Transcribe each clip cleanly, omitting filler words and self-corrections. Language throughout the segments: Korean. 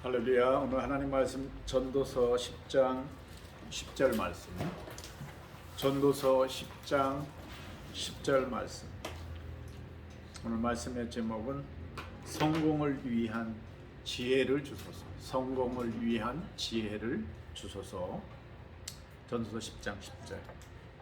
할렐루야. 오늘 하나님 말씀 전도서 10장 10절 말씀. 전도서 10장 10절 말씀. 오늘 말씀의 제목은 성공을 위한 지혜를 주소서. 성공을 위한 지혜를 주소서. 전도서 10장 10절.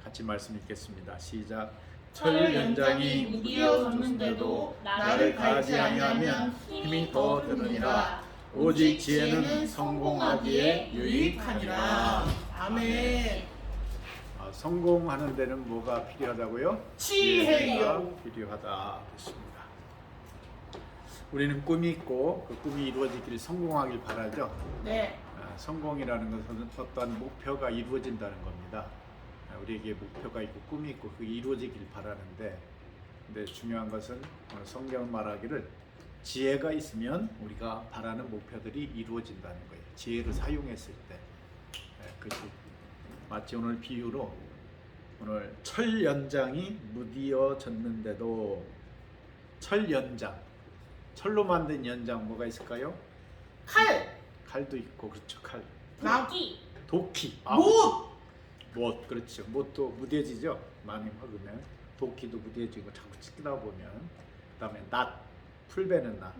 같이 말씀 읽겠습니다. 시작. 철 연장이 무디어졌는데도 나를 갈지 아니하면 힘이 더 드느니라. 오직 지혜는 성공하기에 유익하니라. 아멘. 성공하는 데는 뭐가 필요하다고요? 지혜요. 필요하다 했습니다. 우리는 꿈이 있고 그 꿈이 이루어지기를 성공하길 바라죠. 네. 성공이라는 것은 어떠한 목표가 이루어진다는 겁니다. 우리에게 목표가 있고 꿈이 있고 그게 이루어지길 바라는데, 근데 중요한 것은 성경은 말하기를 지혜가 있으면 우리가 바라는 목표들이 이루어진다는 거예요. 지혜를 사용했을 때. 그것이 마치 오늘 비유로 오늘 철 연장이 무디어졌는데도, 철 연장, 철로 만든 연장 뭐가 있을까요? 칼도 있고, 그렇죠. 칼. 도끼. 못, 그렇죠. 못도 무뎌지죠. 많이 먹으면 도끼도 무뎌지고 자꾸 찢다 보면. 그다음에 낫, 풀 베는 낫.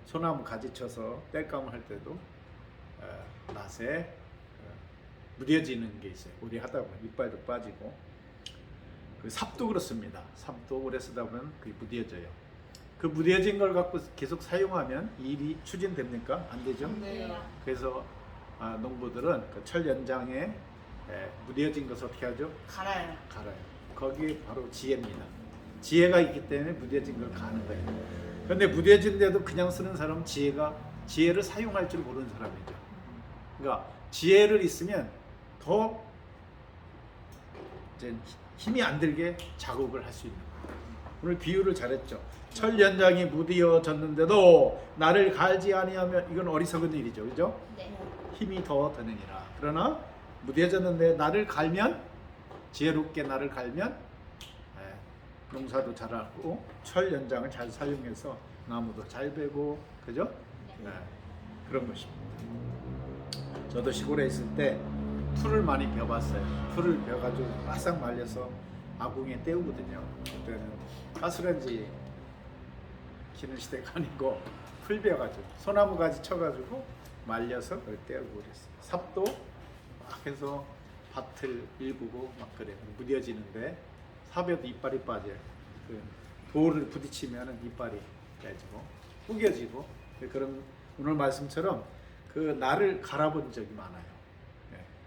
소나무 가지 쳐서 땔감을 할 때도 낫에 무뎌지는 게 있어요. 오래 하다 보면 이빨도 빠지고. 그 삽도 그렇습니다. 삽도 오래 쓰다 보면 그게 무뎌져요. 그 무뎌진 걸 갖고 계속 사용하면 일이 추진됩니까? 안 되죠? 네. 그래서 농부들은 그 철 연장에 무뎌진 것을 어떻게 하죠? 갈아요. 거기에 바로 지혜입니다. 지혜가 있기 때문에 무뎌진 걸 가는 거예요. 그런데 무뎌진데도 그냥 쓰는 사람은 지혜를 사용할 줄 모르는 사람이죠. 그러니까 지혜를 있으면 더 이제 힘이 안 들게 작업을 할 수 있는 거예요. 오늘 비유를 잘했죠. 철 연장이 무뎌졌는데도 나를 갈지 아니하면, 이건 어리석은 일이죠, 그죠? 네. 힘이 더 드느니라. 그러나 무뎌졌는데 나를 갈면, 지혜롭게 나를 갈면 농사도 잘하고 철 연장을 잘 사용해서 나무도 잘 베고, 그죠? 그런 것입니다. 저도 시골에 있을 때 풀을 많이 베어봤어요. 풀을 베어가지고 바싹 말려서 아궁이에 때우거든요. 그때는 가스레인지 키는 시대가 아니고 풀 베어가지고 소나무 가지 쳐가지고 말려서 그걸 때우고 그랬어요. 삽도 막 해서 밭을 일구고 막 그래요. 무뎌지는데 삽에도 이빨이 빠져요. 그 돌을 부딪히면 이빨이 깨지고 구겨지고, 그런 오늘 말씀처럼 그 나를 갈아본 적이 많아요.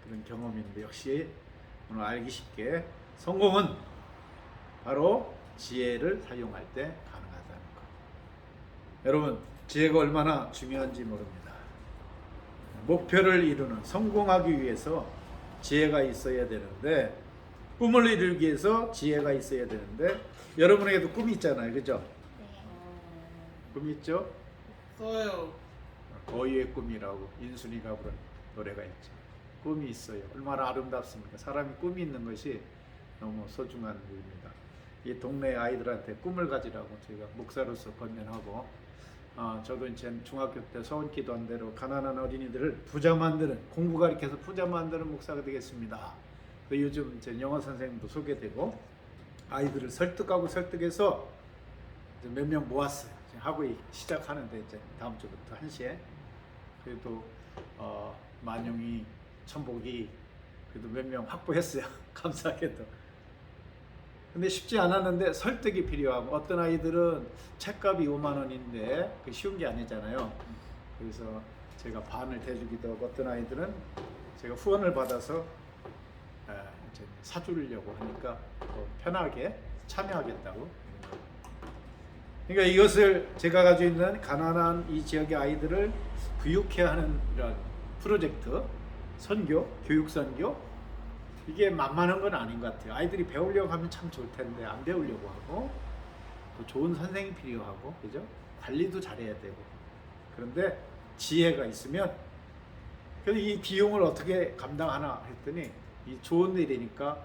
그런 경험인데, 역시 오늘 알기 쉽게 성공은 바로 지혜를 사용할 때 가능하다는 것. 여러분, 지혜가 얼마나 중요한지 모릅니다. 목표를 이루는, 성공하기 위해서 지혜가 있어야 되는데, 꿈을 이루기 위해서 지혜가 있어야 되는데, 여러분에게도 꿈이 있잖아요, 그죠? 꿈 있죠? 써요. 거위의 꿈이라고 인순이가 부른 노래가 있죠. 꿈이 있어요. 얼마나 아름답습니까? 사람이 꿈이 있는 것이 너무 소중한 일입니다. 이 동네 아이들한테 꿈을 가지라고 제가 목사로서 권면하고, 저도 이제 중학교 때 소원 기도한 대로 가난한 어린이들을 부자 만드는, 공부 가르쳐서 부자 만드는 목사가 되겠습니다. 요즘 제 영어 선생님도 소개되고, 아이들을 설득해서 몇 명 모았어요. 하고 시작하는데, 이제 다음 주부터 1시에. 그래도 만용이, 천복이 그래도 몇 명 확보했어요. 감사하게도. 근데 쉽지 않았는데 설득이 필요하고, 어떤 아이들은 책값이 5만 원인데 그 쉬운 게 아니잖아요. 그래서 제가 반을 대주기도 하고, 어떤 아이들은 제가 후원을 받아서 이제 사주려고 하니까 더 편하게 참여하겠다고. 그러니까 이것을, 제가 가지고 있는 가난한 이 지역의 아이들을 부유케 하는 이런 프로젝트, 선교, 교육 선교, 이게 만만한 건 아닌 것 같아요. 아이들이 배우려고 하면 참 좋을 텐데 안 배우려고 하고, 또 좋은 선생이 필요하고, 그죠? 관리도 잘해야 되고. 그런데 지혜가 있으면, 그래서 이 비용을 어떻게 감당하나 했더니, 이 좋은 일이니까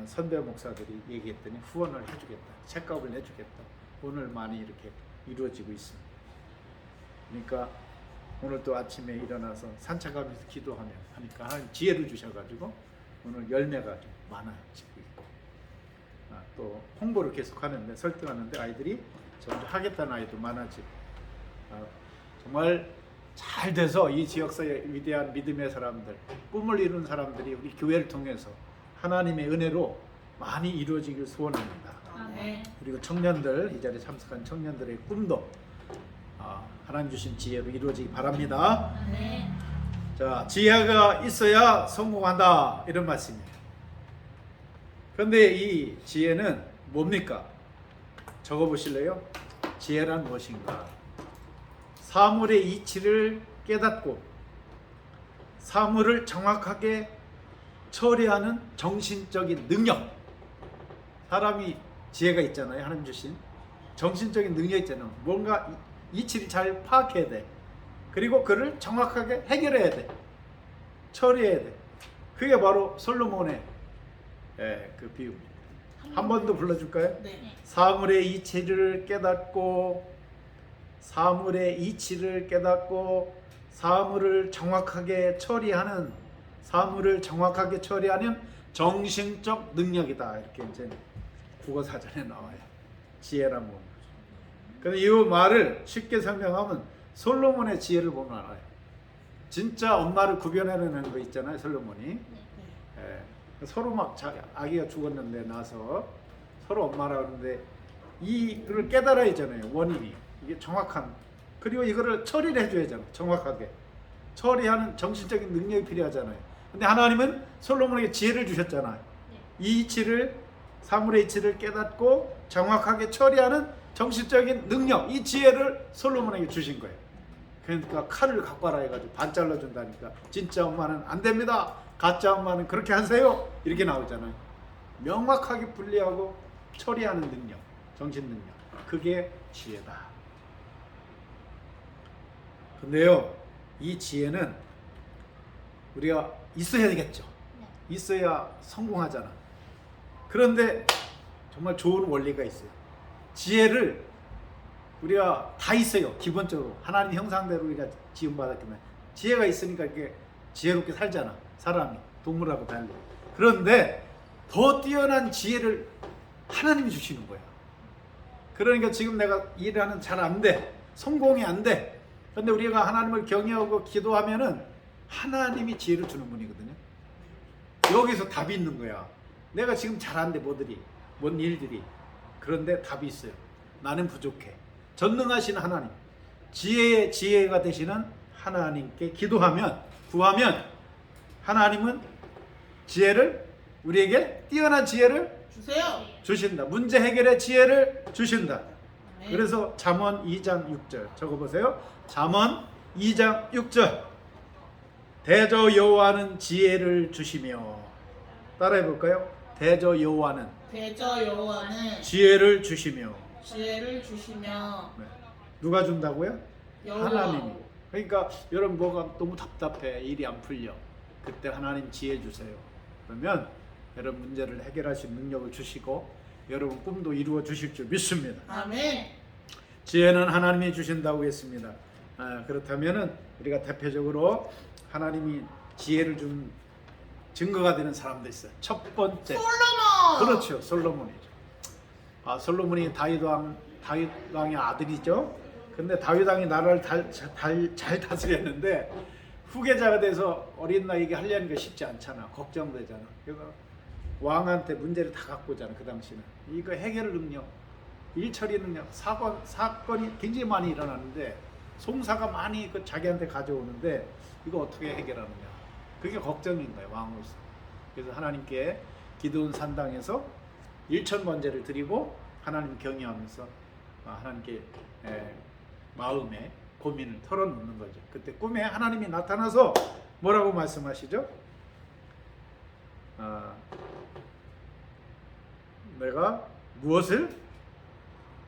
선배 목사들이 얘기했더니 후원을 해주겠다, 책값을 내주겠다. 오늘 많이 이렇게 이루어지고 있습니다. 그러니까 오늘 또 아침에 일어나서 산책하면서 기도하며 하니까 하나님 지혜를 주셔가지고 오늘 열매가 좀 많아요. 지고 있고. 또 홍보를 계속 하는데 설득하는데 아이들이 점점 하겠다는 아이도 많아지고 정말 잘 돼서 이 지역사의 위대한 믿음의 사람들, 꿈을 이룬 사람들이 우리 교회를 통해서 하나님의 은혜로 많이 이루어지길 소원합니다. 아멘. 그리고 청년들, 이 자리에 참석한 청년들의 꿈도 하나님 주신 지혜로 이루어지기 바랍니다. 아멘. 자, 지혜가 있어야 성공한다, 이런 말씀이에요. 그런데 이 지혜는 뭡니까? 적어보실래요? 지혜란 무엇인가? 사물의 이치를 깨닫고 사물을 정확하게 처리하는 정신적인 능력. 사람이 지혜가 있잖아요. 하나님 주신 정신적인 능력 있잖아요. 뭔가 이치를 잘 파악해야 돼. 그리고 그를 정확하게 해결해야 돼. 처리해야 돼. 그게 바로 솔로몬의 그 비유입니다. 한 번 더 불러줄까요? 네. 사물의 이치를 깨닫고 사물을 정확하게 처리하는 정신적 능력이다. 이렇게 이제 국어 사전에 나와요. 지혜란 뭐. 근데 이 말을 쉽게 설명하면 솔로몬의 지혜를 보면 알아요. 진짜 엄마를 구별해내는 거 있잖아요, 솔로몬이. 서로 막 아기가 죽었는데 나서 서로 엄마라 그러는데 이걸 깨달아야 하잖아요. 원인이 이게 정확한, 그리고 이거를 처리를 해줘야 하잖아요. 정확하게 처리하는 정신적인 능력이 필요하잖아요. 근데 하나님은 솔로몬에게 지혜를 주셨잖아요. 이 이치를, 사물의 이치를 깨닫고 정확하게 처리하는 정신적인 능력, 이 지혜를 솔로몬에게 주신 거예요. 그러니까 칼을 갖고 와라 해가지고 반 잘라준다니까 진짜 엄마는 안 됩니다, 가짜 엄마는 그렇게 하세요, 이렇게 나오잖아요. 명확하게 분리하고 처리하는 능력, 정신 능력, 그게 지혜다. 근데요, 이 지혜는 우리가 있어야 되겠죠. 있어야 성공하잖아. 그런데 정말 좋은 원리가 있어요. 지혜를 우리가 다 있어요. 기본적으로 하나님 형상대로 우리가 지음받았기 때문에 지혜가 있으니까 이렇게 지혜롭게 살잖아, 사람이 동물하고 달리. 그런데 더 뛰어난 지혜를 하나님이 주시는 거야. 그러니까 지금 내가 일하는 잘 안 돼, 성공이 안 돼. 그런데 우리가 하나님을 경외하고 기도하면은 하나님이 지혜를 주는 분이거든요. 여기서 답이 있는 거야. 내가 지금 잘 안 돼, 뭔 일들이. 그런데 답이 있어요. 나는 부족해. 전능하신 하나님, 지혜가 되시는 하나님께 기도하면, 구하면 하나님은 지혜를, 우리에게 뛰어난 지혜를 주세요. 주신다. 문제 해결의 지혜를 주신다. 아멘. 그래서 잠언 2장 6절 적어보세요. 잠언 2장 6절. 대저 여호와는 지혜를 주시며, 따라해 볼까요? 대저 여호와는 지혜를 주시며. 네. 누가 준다고요? 여호와. 하나님이. 그러니까 여러분 뭐가 너무 답답해, 일이 안 풀려, 그때 하나님 지혜 주세요. 그러면 여러분 문제를 해결할 수 있는 능력을 주시고 여러분 꿈도 이루어 주실 줄 믿습니다. 아멘. 지혜는 하나님이 주신다고 했습니다. 그렇다면은 우리가 대표적으로 하나님이 지혜를 준 증거가 되는 사람도 있어요. 첫 번째, 솔로몬. 그렇죠, 솔로몬이죠. 솔로몬이 다윗 왕의 아들이죠. 근데 다윗 왕이 나라를 잘 다스렸는데 후계자가 돼서 어린 나이에 하려는 게 쉽지 않잖아. 걱정되잖아. 그래서 왕한테 문제를 다 갖고 오잖아. 그 당시는 이거 해결 능력, 일 처리 능력, 사건이 굉장히 많이 일어나는데 송사가 많이 자기한테 가져오는데 이거 어떻게 해결하느냐, 그게 걱정인 거예요, 왕으로서. 그래서 하나님께 기드온 산당에서 일천번제를 드리고 하나님 경외하면서 하나님께 마음의 고민을 털어놓는 거죠. 그때 꿈에 하나님이 나타나서 뭐라고 말씀하시죠? 내가 무엇을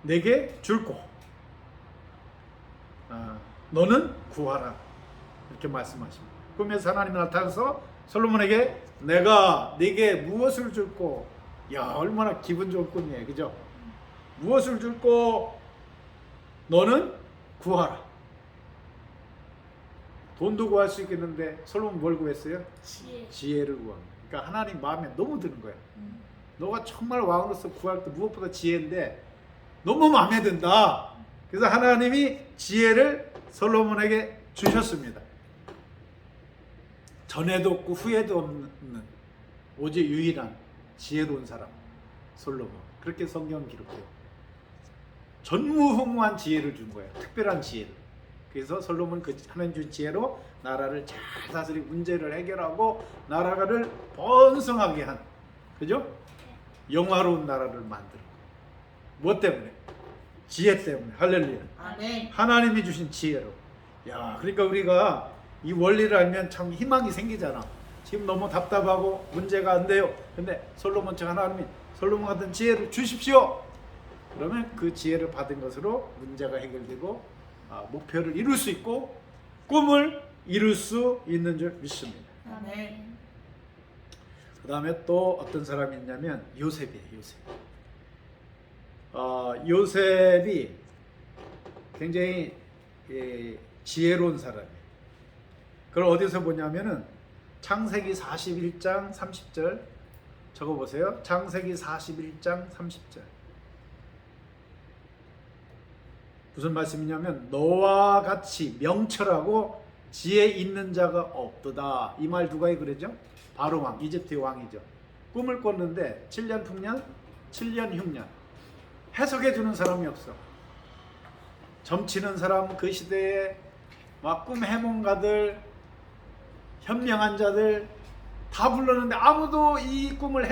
내게 줄고 너는 구하라, 이렇게 말씀하십니다. 꿈에서 하나님이 나타나서 솔로몬에게 내가 네게 무엇을 줄고, 야, 얼마나 기분 좋은 꿈이에요, 그죠? 무엇을 줄고 너는 구하라. 돈도 구할 수 있겠는데 솔로몬 뭘 구했어요? 지혜. 지혜를 구합니다. 그러니까 하나님 마음에 너무 드는 거야. 너가 정말 왕으로서 구할 때 무엇보다 지혜인데 너무 마음에 든다. 그래서 하나님이 지혜를 솔로몬에게 주셨습니다. 전에도 없고 후에도 없는 오직 유일한 지혜로운 사람 솔로몬. 그렇게 성경 기록해요. 전무후무한 지혜를 준 거예요. 특별한 지혜를. 그래서 솔로몬 그 하나님 준 지혜로 나라를 잘 다스리고 문제를 해결하고 나라를 번성하게 한, 그죠? 영화로운 나라를 만들고. 뭐 때문에? 지혜 때문에. 할렐루야. 아멘. 하나님이 주신 지혜로. 야, 그러니까 우리가 이 원리를 알면 참 희망이 생기잖아. 지금 너무 답답하고 문제가 안 돼요. 근데 솔로몬처럼 하나님이 솔로몬 같은 지혜를 주십시오. 그러면 그 지혜를 받은 것으로 문제가 해결되고 목표를 이룰 수 있고 꿈을 이룰 수 있는 줄 믿습니다. 아멘. 그 다음에 또 어떤 사람이 있냐면 요셉이에요. 요셉. 요셉이 굉장히 지혜로운 사람이에요. 그걸 어디서 보냐면은 창세기 41장 30절 적어보세요. 창세기 41장 30절. 무슨 말씀이냐면 너와 같이 명철하고 지혜 있는 자가 없도다. 이 말 누가 그러죠? 바로 왕, 이집트의 왕이죠. 꿈을 꿨는데 7년 풍년, 7년 흉년. 해석해 주는 사람이 없어. 점치는 사람, 그 시대에 막 꿈 해몽가들, 현명한 자들 다 불렀는데 아무도 이 꿈을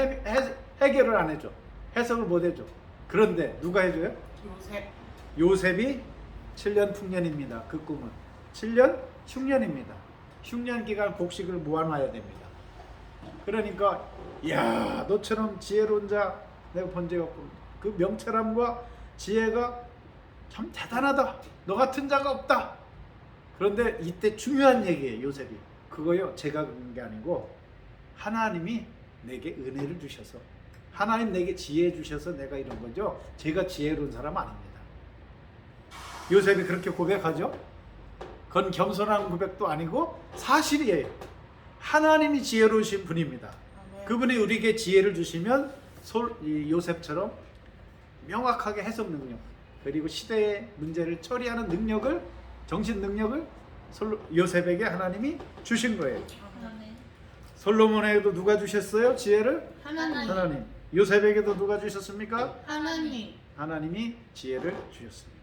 해결을 안 해줘. 해석을 못 해줘. 그런데 누가 해줘요? 요셉. 요셉이 7년 풍년입니다. 그 꿈은 7년 흉년입니다. 흉년 기간 곡식을 모아놔야 됩니다. 그러니까 야, 너처럼 지혜로운 자 내가 본 적이 없고 그 명철함과 지혜가 참 대단하다. 너 같은 자가 없다. 그런데 이때 중요한 얘기예요. 요셉이 그거요 제가 그런 게 아니고 하나님이 내게 은혜를 주셔서 하나님 내게 지혜 주셔서 내가 이런 거죠. 제가 지혜로운 사람 아닙니다. 요셉이 그렇게 고백하죠. 그건 겸손한 고백도 아니고 사실이에요. 하나님이 지혜로우신 분입니다. 아멘. 그분이 우리에게 지혜를 주시면 요셉처럼 명확하게 해석 능력 그리고 시대의 문제를 처리하는 능력을 정신 능력을 요셉에게 하나님이 주신 거예요. 아멘. 솔로몬에게도 누가 주셨어요? 지혜를? 하나님. 요셉에게도 누가 주셨습니까? 하나님. 하나님이 지혜를 주셨습니다.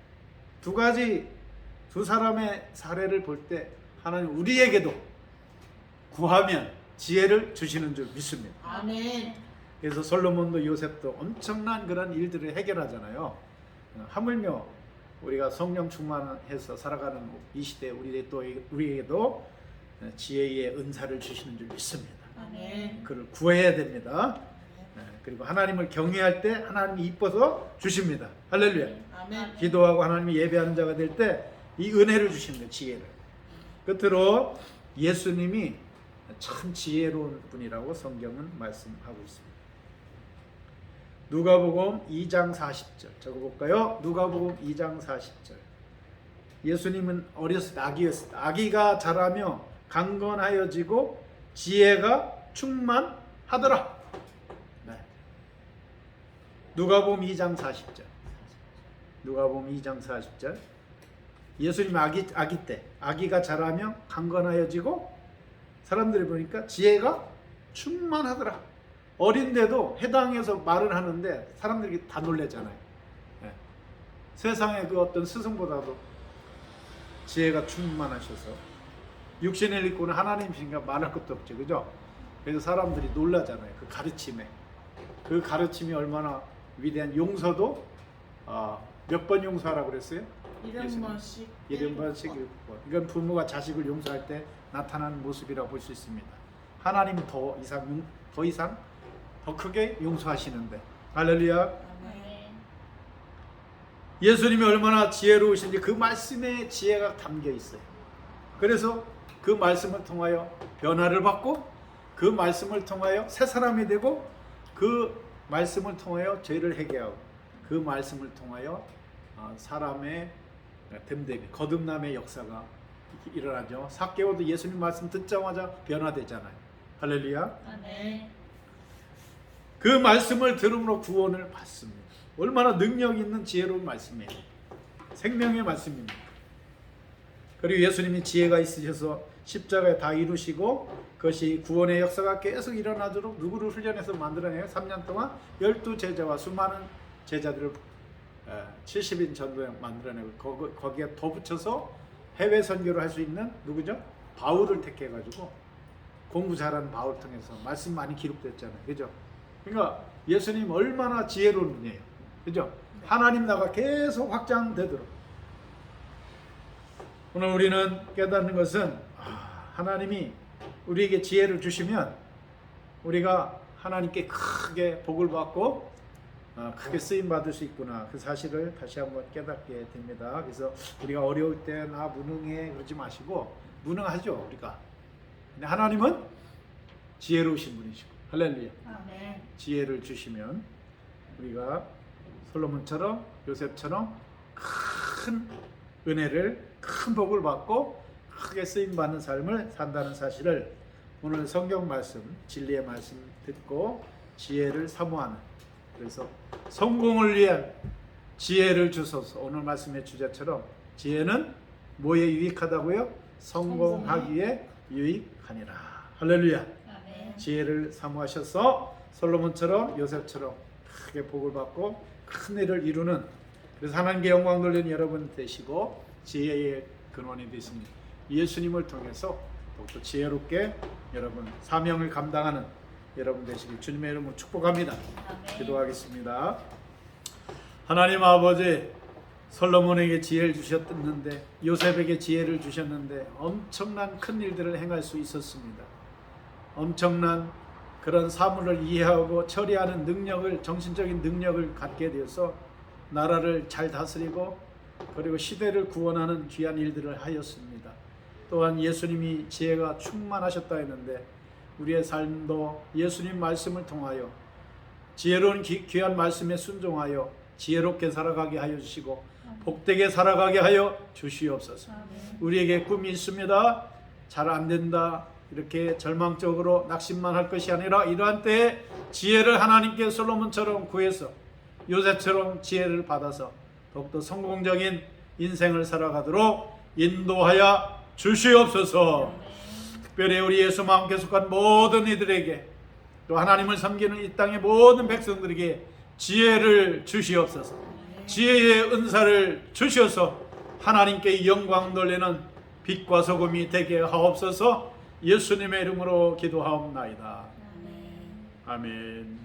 두 사람의 사례를 볼 때 하나님 우리에게도 구하면 지혜를 주시는 줄 믿습니다. 아멘. 그래서 솔로몬도 요셉도 엄청난 그런 일들을 해결하잖아요. 하물며 우리가 성령 충만해서 살아가는 이 시대 우리에게도 지혜의 은사를 주시는 줄 믿습니다. 아멘. 그를 구해야 됩니다. 그리고 하나님을 경외할 때 하나님이 이뻐서 주십니다. 할렐루야. 아멘. 기도하고 하나님이 예배하는 자가 될 때 이 은혜를 주시는 거예요. 지혜를. 끝으로 예수님이 참 지혜로운 분이라고 성경은 말씀하고 있습니다. 누가복음 2장 40절 적어볼까요? 누가복음 2장 40절. 예수님은 어렸을 때 아기였을 때 아기가 자라며 강건하여지고 지혜가 충만하더라. 네. 누가복음 2장 40절. 누가복음 2장 40절. 예수님 아기 때 아기가 자라며 강건하여지고 사람들이 보니까 지혜가 충만하더라. 어린데도 해당해서 말을 하는데 사람들이 다 놀래잖아요. 네. 세상의 그 어떤 스승보다도 지혜가 충만하셔서 육신을 입고는 하나님이신가 말할 것도 없죠. 그죠? 그래서 사람들이 놀라잖아요. 그 가르침에. 그 가르침이 얼마나 위대한 용서도 몇 번 용서하라고 그랬어요? 7번씩. 7번씩 7번. 이건 부모가 자식을 용서할 때 나타나는 모습이라고 볼 수 있습니다. 하나님은 더 이상 더 크게 용서하시는데. 할렐루야. 아멘. 예수님이 얼마나 지혜로우신지 그 말씀에 지혜가 담겨 있어요. 그래서 그 말씀을 통하여 변화를 받고 그 말씀을 통하여 새 사람이 되고 그 말씀을 통하여 죄를 회개하고 그 말씀을 통하여 사람의 됨됨이 거듭남의 역사가 일어나죠. 삭개오도 예수님 말씀 듣자마자 변화되잖아요. 할렐루야. 아멘. 그 말씀을 들음으로 구원을 받습니다. 얼마나 능력 있는 지혜로운 말씀이에요. 생명의 말씀입니다. 그리고 예수님이 지혜가 있으셔서 십자가에 다 이루시고 그것이 구원의 역사가 계속 일어나도록 누구를 훈련해서 만들어내요? 3년 동안 12제자와 수많은 제자들을 70인 전도에 만들어내고 거기에 더 붙여서 해외 선교를 할 수 있는 누구죠? 바울을 택해가지고 공부 잘하는 바울 통해서 말씀 많이 기록됐잖아요. 그죠? 그러니까 예수님 얼마나 지혜로운 분이에요. 그죠? 하나님 나라가 계속 확장되도록. 오늘 우리는 깨닫는 것은 하나님이 우리에게 지혜를 주시면 우리가 하나님께 크게 복을 받고 크게 쓰임 받을 수 있구나. 그 사실을 다시 한번 깨닫게 됩니다. 그래서 우리가 어려울 때 나 무능해 그러지 마시고 무능하죠 우리가. 근데 하나님은 지혜로우신 분이시고 할렐루야. 아멘. 지혜를 주시면 우리가 솔로몬처럼 요셉처럼 큰 은혜를 큰 복을 받고 크게 쓰임 받는 삶을 산다는 사실을 오늘 성경 말씀 진리의 말씀 듣고 지혜를 사모하는, 그래서 성공을 위한 지혜를 주소서. 오늘 말씀의 주제처럼 지혜는 뭐에 유익하다고요? 성공하기에 유익하니라. 할렐루야. 아멘. 지혜를 사모하셔서 솔로몬처럼 요셉처럼 크게 복을 받고 큰 일을 이루는, 그래서 하나님께 영광 돌리는 여러분 되시고 지혜의 근원이 되신 예수님을 통해서 더욱더 지혜롭게 여러분 사명을 감당하는 여러분 되시길 주님의 이름으로 축복합니다. 아멘. 기도하겠습니다. 하나님 아버지, 솔로몬에게 지혜를 주셨는데 요셉에게 지혜를 주셨는데 엄청난 큰 일들을 행할 수 있었습니다. 엄청난 그런 사물을 이해하고 처리하는 능력을, 정신적인 능력을 갖게 되어서 나라를 잘 다스리고 그리고 시대를 구원하는 귀한 일들을 하였습니다. 또한 예수님이 지혜가 충만하셨다 했는데 우리의 삶도 예수님 말씀을 통하여 지혜로운 귀한 말씀에 순종하여 지혜롭게 살아가게 하여 주시고 복되게 살아가게 하여 주시옵소서. 아멘. 우리에게 꿈이 있습니다. 잘 안 된다. 이렇게 절망적으로 낙심만 할 것이 아니라 이러한 때에 지혜를 하나님께 솔로몬처럼 구해서 요셉처럼 지혜를 받아서 더욱더 성공적인 인생을 살아가도록 인도하여 주시옵소서. 특별히 우리 예수 마음께 속한 모든 이들에게 또 하나님을 섬기는 이 땅의 모든 백성들에게 지혜를 주시옵소서. 지혜의 은사를 주셔서 하나님께 영광 돌리는 빛과 소금이 되게 하옵소서. 예수님의 이름으로 기도하옵나이다. 아멘. 아멘.